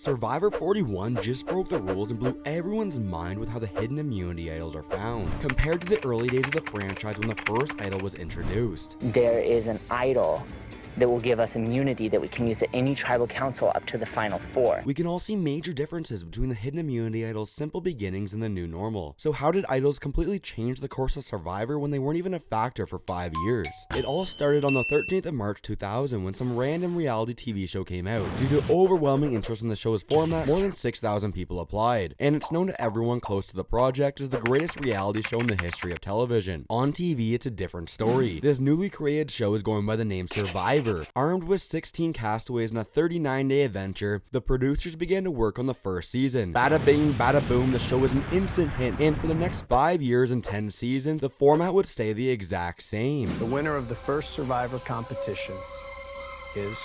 Survivor 41 just broke the rules and blew everyone's mind with how the hidden immunity idols are found, compared to the early days of the franchise when the first idol was introduced. There is an idol that will give us immunity that we can use at any tribal council up to the final 4. We can all see major differences between the hidden immunity idol's simple beginnings and the new normal. So how did idols completely change the course of Survivor when they weren't even a factor for 5 years? It all started on the 13th of March 2000 when some random reality TV show came out. Due to overwhelming interest in the show's format, more than 6,000 people applied, and it's known to everyone close to the project as the greatest reality show in the history of television. On TV, it's a different story. This newly created show is going by the name Survivor. Armed with 16 castaways in a 39-day adventure, the producers began to work on the first season. Bada bing, bada boom, the show was an instant hit, and for the next 5 years and 10 seasons, the format would stay the exact same. The winner of the first Survivor competition is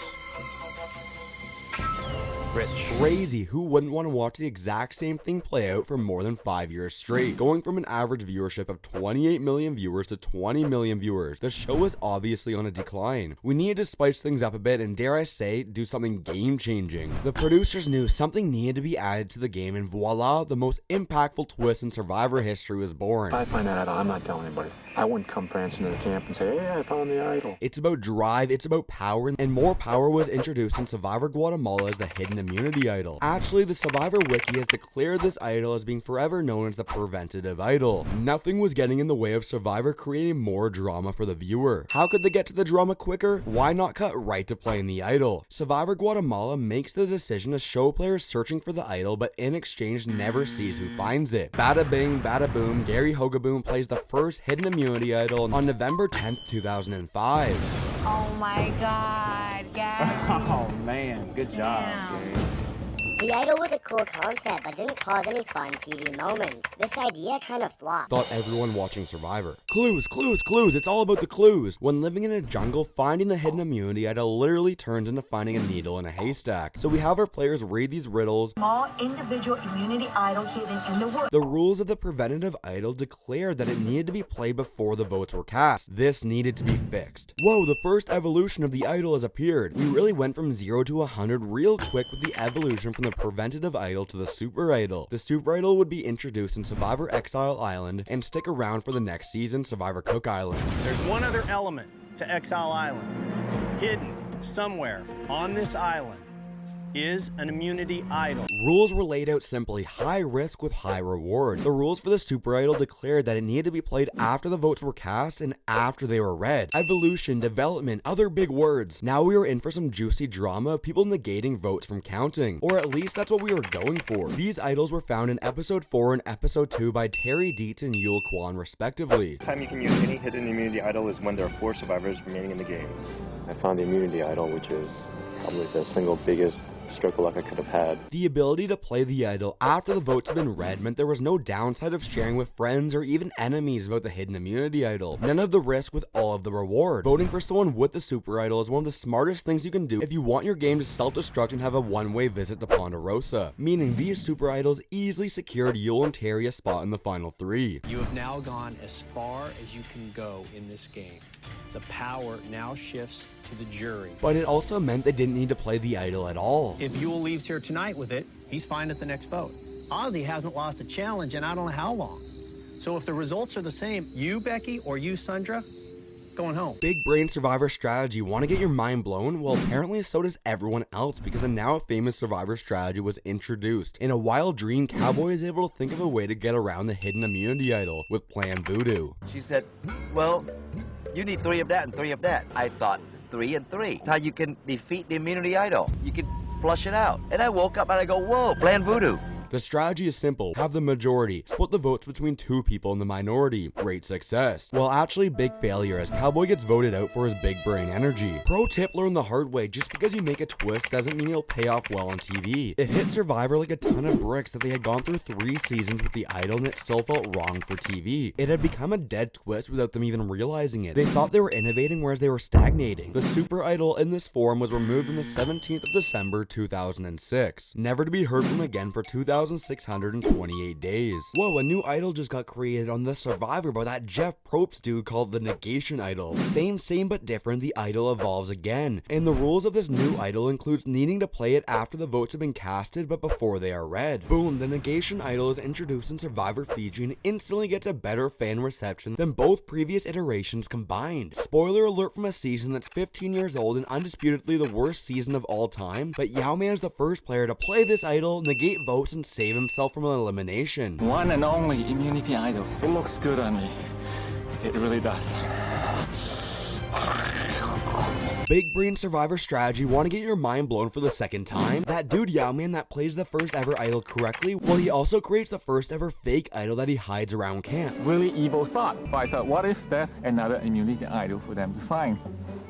Rich. Crazy, who wouldn't want to watch the exact same thing play out for more than 5 years straight? Going from an average viewership of 28 million viewers to 20 million viewers, the show was obviously on a decline. We needed to spice things up a bit and, dare I say, do something game-changing. The producers knew something needed to be added to the game, and voila, the most impactful twist in Survivor history was born. If I find that idol, I'm not telling anybody. I wouldn't come prancing to the camp and say, hey, I found the idol. It's about drive, it's about power, and more power was introduced in Survivor Guatemala as the hidden immunity idol. Actually, the Survivor Wiki has declared this idol as being forever known as the preventative idol. Nothing was getting in the way of Survivor creating more drama for the viewer. How could they get to the drama quicker? Why not cut right to playing the idol? Survivor Guatemala makes the decision to show players searching for the idol, but in exchange never sees who finds it. Bada bing, bada boom, Gary Hogaboom plays the first hidden immunity idol on November 10th, 2005. Oh my God, Gary. Oh man, good job, Gary. The idol was a cool concept, but didn't cause any fun TV moments. This idea kind of flopped. Thought everyone watching Survivor. Clues, clues, clues, it's all about the clues. When living in a jungle, finding the hidden immunity idol literally turns into finding a needle in a haystack. So we have our players read these riddles. Small individual immunity idol hidden in the woods. The rules of the preventative idol declared that it needed to be played before the votes were cast. This needed to be fixed. Whoa, the first evolution of the idol has appeared. We really went from 0 to 100 real quick with the evolution from the preventative idol to the super idol. The super idol would be introduced in Survivor Exile Island and stick around for the next season, Survivor Cook Islands. There's one other element to Exile Island. Hidden somewhere on this island is an immunity idol. Rules were laid out simply: high risk with high reward. The rules for the super idol declared that it needed to be played after the votes were cast and after they were read. Evolution, development, other big words. Now we were in for some juicy drama of people negating votes from counting, or at least that's what we were going for. These idols were found in episode 4 and episode 2 by Terry Dietz and Yul Kwan respectively. The time you can use any hidden immunity idol is when there are 4 survivors remaining in the game. I found the immunity idol, which is probably the single biggest stroke of luck I could have had. The ability to play the idol after the votes had been read meant there was no downside of sharing with friends or even enemies about the hidden immunity idol. None of the risk with all of the reward. Voting for someone with the super idol is one of the smartest things you can do if you want your game to self-destruct and have a one-way visit to Ponderosa, meaning these super idols easily secured Yul and Terry a spot in the final 3. You have now gone as far as you can go in this game. The power now shifts to the jury. But it also meant they didn't need to play the idol at all. If Yul leaves here tonight with it, he's fine at the next vote. Ozzy hasn't lost a challenge in I don't know how long. So if the results are the same, you, Becky, or you, Sandra, going home. Big brain Survivor strategy. Want to get your mind blown? Well, apparently so does everyone else, because a now famous Survivor strategy was introduced. In a wild dream, Cowboy is able to think of a way to get around the hidden immunity idol with Plan Voodoo. She said, well, you need 3 of that and 3 of that. I thought 3 and 3. That's how you can defeat the immunity idol. You can flush it out. And I woke up and I go, whoa, Plan Voodoo. The strategy is simple: have the majority, split the votes between 2 people in the minority. Great success. Well, actually big failure, as Cowboy gets voted out for his big brain energy. Pro tip learned the hard way: just because you make a twist doesn't mean it'll pay off well on TV. It hit Survivor like a ton of bricks that they had gone through 3 seasons with the idol and it still felt wrong for TV. It had become a dead twist without them even realizing it. They thought they were innovating, whereas they were stagnating. The super idol in this form was removed on the 17th of December 2006, never to be heard from again for 2000 2,628 days. Whoa, a new idol just got created on the Survivor by that Jeff Probst dude called the Negation idol. Same but different, the idol evolves again. And the rules of this new idol includes needing to play it after the votes have been casted but before they are read. Boom, the Negation idol is introduced in Survivor Fiji and instantly gets a better fan reception than both previous iterations combined. Spoiler alert from a season that's 15 years old and undisputedly the worst season of all time, but Yao-Man is the first player to play this idol, negate votes, and save himself from an elimination. One and only immunity idol. It looks good on me. It really does. Big brain Survivor strategy, want to get your mind blown for the second time? That dude Yao-Man that plays the first ever idol correctly, well, he also creates the first ever fake idol that he hides around camp. Really evil thought. But I thought, what if there's another immunity idol for them to find?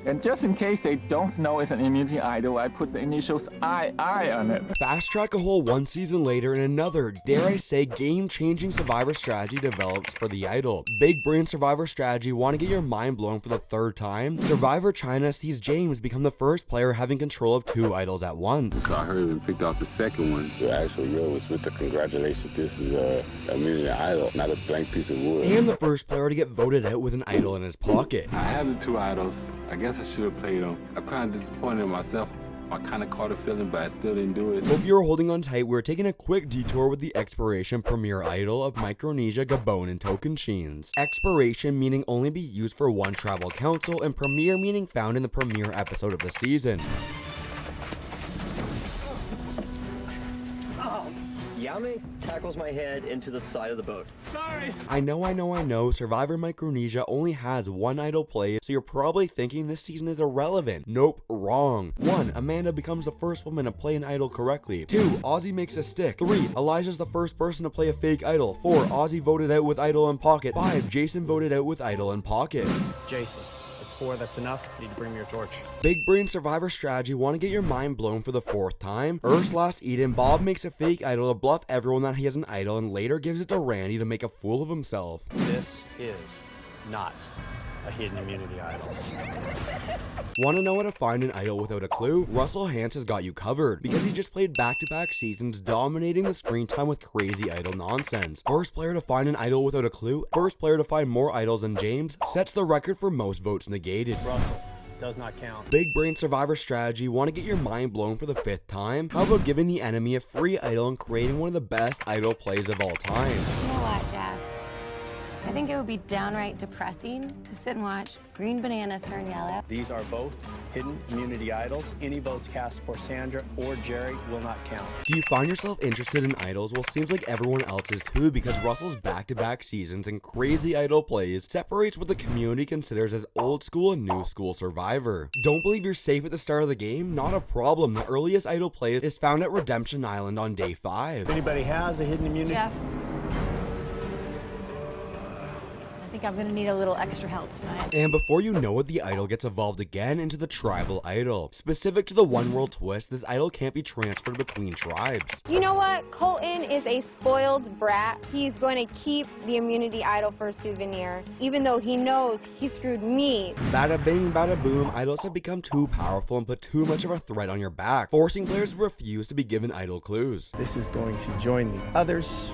And just in case they don't know it's an immunity idol, I put the initials II on it. Fast track a whole one season later and another, dare I say, game-changing Survivor strategy develops for the idol. Big brain Survivor strategy, want to get your mind blown for the third time? Survivor China sees James become the first player having control of two idols at once. So I heard him picked off the second one. The actual real was with the congratulations, this is a immunity idol, not a blank piece of wood. And the first player to get voted out with an idol in his pocket. I have the two idols. I guess I should have played them. I'm kind of disappointed in myself. I kind of caught a feeling, but I still didn't do it. Hope you were holding on tight. We're taking a quick detour with the Expiration Premier Idol of Micronesia, Gabon, and Tocantins. Expiration meaning only be used for one tribal council, and Premier meaning found in the premiere episode of the season. Yao-Man tackles my head into the side of the boat. Sorry! I know. Survivor Micronesia only has one idol play, so you're probably thinking this season is irrelevant. Nope, wrong. 1. Amanda becomes the first woman to play an idol correctly. 2. Ozzy makes a stick. 3. Elijah's the first person to play a fake idol. 4. Ozzy voted out with idol in pocket. 5. Jason voted out with idol in pocket. Jason, it's 4, that's enough. You need to bring me your torch. Big brain Survivor strategy, want to get your mind blown for the 4th time? Eden, Bob makes a fake idol to bluff everyone that he has an idol and later gives it to Randy to make a fool of himself. This is not a hidden immunity idol. Want to know how to find an idol without a clue? Russell Hans has got you covered because he just played back-to-back seasons dominating the screen time with crazy idol nonsense. First player to find an idol without a clue, first player to find more idols than James, sets the record for most votes negated. Russell. Does not count. Big brain Survivor strategy, want to get your mind blown for the 5th time? How about giving the enemy a free idol and creating one of the best idol plays of all time? You know what, Jeff? I think it would be downright depressing to sit and watch green bananas turn yellow. These are both hidden immunity idols. Any votes cast for Sandra or Jerry will not count. Do you find yourself interested in idols? Well, seems like everyone else is too, because Russell's back-to-back seasons and crazy idol plays separates what the community considers as old school and new school Survivor. Don't believe you're safe at the start of the game? Not a problem. The earliest idol play is found at Redemption Island on day 5. If anybody has a hidden immunity... Jeff. I think I'm gonna need a little extra help tonight. And before you know it, the idol gets evolved again into the tribal idol. Specific to the One World twist, this idol can't be transferred between tribes. You know what? Colton is a spoiled brat. He's going to keep the immunity idol for a souvenir, even though he knows he screwed me. Bada bing, bada boom, idols have become too powerful and put too much of a threat on your back, forcing players to refuse to be given idol clues. This is going to join the others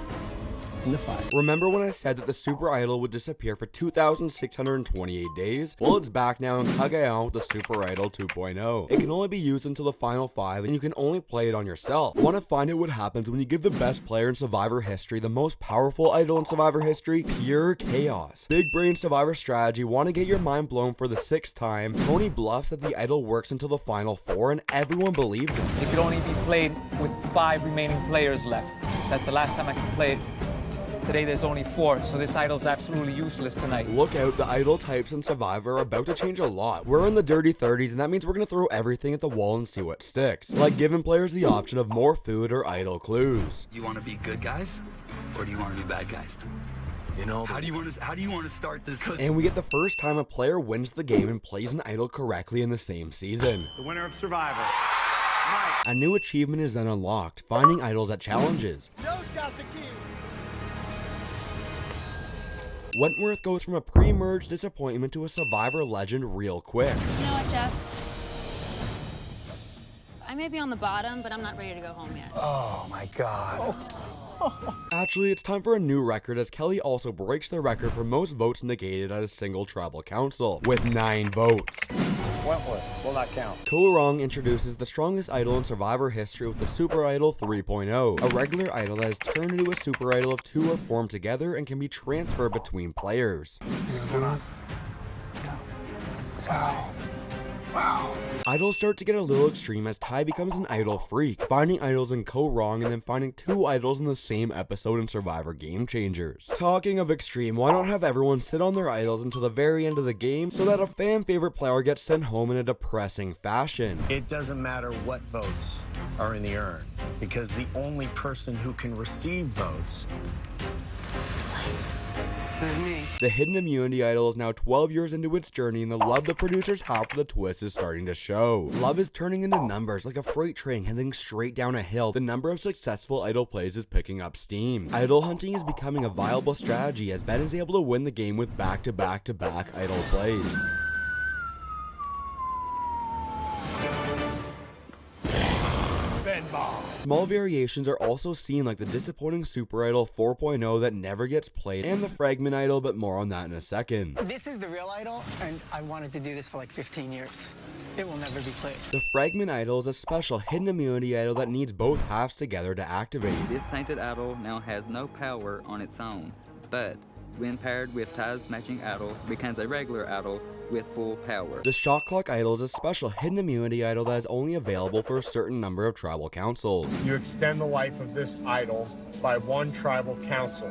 in the fight. Remember when I said that the super idol would disappear for 2,628 days? Well, it's back now in Cagayan with the super idol 2.0. It can only be used until the final 5 and you can only play it on yourself. Want to find out what happens when you give the best player in Survivor history the most powerful idol in Survivor history? Pure chaos. Big brain Survivor strategy, want to get your mind blown for the 6th time? Tony bluffs that the idol works until the final 4 and everyone believes him. It could only be played with 5 remaining players left. That's the last time I can play it. Today there's only 4, so this idol's absolutely useless tonight. Look out, the idol types in Survivor are about to change a lot. We're in the dirty 30s, and that means we're gonna throw everything at the wall and see what sticks. Like giving players the option of more food or idol clues. You wanna be good guys, or do you wanna be bad guys? You know, how do you want to start this? And we get the first time a player wins the game and plays an idol correctly in the same season. The winner of Survivor. A new achievement is then unlocked, finding idols at challenges. Joe's got the key. Wentworth goes from a pre-merge disappointment to a Survivor legend real quick. You know what, Jeff? I may be on the bottom, but I'm not ready to go home yet. Oh my God. Actually, it's time for a new record as Kelly also breaks the record for most votes negated at a single tribal council, with 9 votes. Wentworth will not count. Ko-Rong introduces the strongest idol in Survivor history with the Super Idol 3.0, a regular idol that is turned into a super idol if 2 are formed together and can be transferred between players. Wow. Idols start to get a little extreme as Ty becomes an idol freak, finding idols in Ko-Rong and then finding 2 idols in the same episode in Survivor Game Changers. Talking of extreme, why not have everyone sit on their idols until the very end of the game so that a fan favorite player gets sent home in a depressing fashion? It doesn't matter what votes are in the urn, because the only person who can receive votes is me. The hidden immunity idol is now 12 years into its journey, and the love the producers have for the twist is starting to show. Love is turning into numbers like a freight train heading straight down a hill. The number of successful idol plays is picking up steam. Idol hunting is becoming a viable strategy as Ben is able to win the game with back-to-back-to-back idol plays. Small variations are also seen, like the disappointing Super Idol 4.0 that never gets played, and the Fragment Idol, but more on that in a second. This is the real idol, and I wanted to do this for like 15 years. It will never be played. The Fragment Idol is a special hidden immunity idol that needs both halves together to activate. This tainted idol now has no power on its own, but when paired with Ty's matching idol, becomes a regular idol with full power. The Shot Clock Idol is a special hidden immunity idol that is only available for a certain number of tribal councils. You extend the life of this idol by 1 tribal council.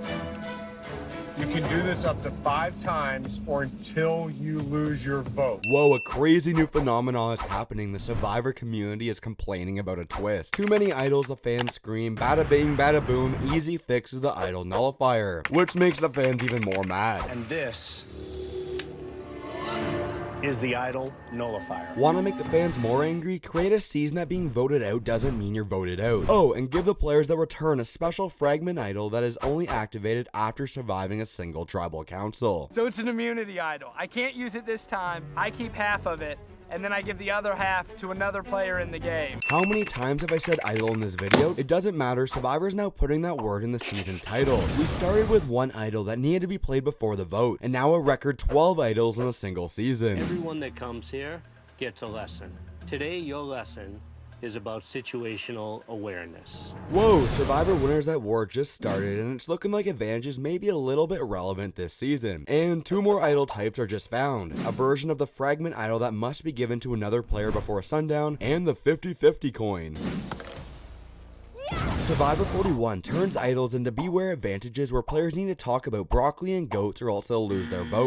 You can do this up to 5 times or until you lose your vote. Whoa, a crazy new phenomenon is happening. The Survivor community is complaining about a twist. Too many idols, the fans scream, bada bing, bada boom, easy fix is the idol nullifier, which makes the fans even more mad. And this is the idol nullifier. Want to make the fans more angry? Create a season that being voted out doesn't mean you're voted out. Oh, and give the players that return a special fragment idol that is only activated after surviving a single tribal council. So it's an immunity idol. I can't use it this time. I keep half of it, and then I give the other half to another player in the game. How many times have I said idol in this video? It doesn't matter, Survivor is now putting that word in the season title. We started with 1 idol that needed to be played before the vote, and now a record 12 idols in a single season. Everyone that comes here gets a lesson. Today, your lesson is about situational awareness. Whoa, Survivor Winners at War just started, and it's looking like advantages may be a little bit relevant this season. And 2 more idol types are just found. A version of the fragment idol that must be given to another player before sundown, and the 50-50 coin. Survivor 41 turns idols into beware advantages where players need to talk about broccoli and goats or else they'll lose their vote.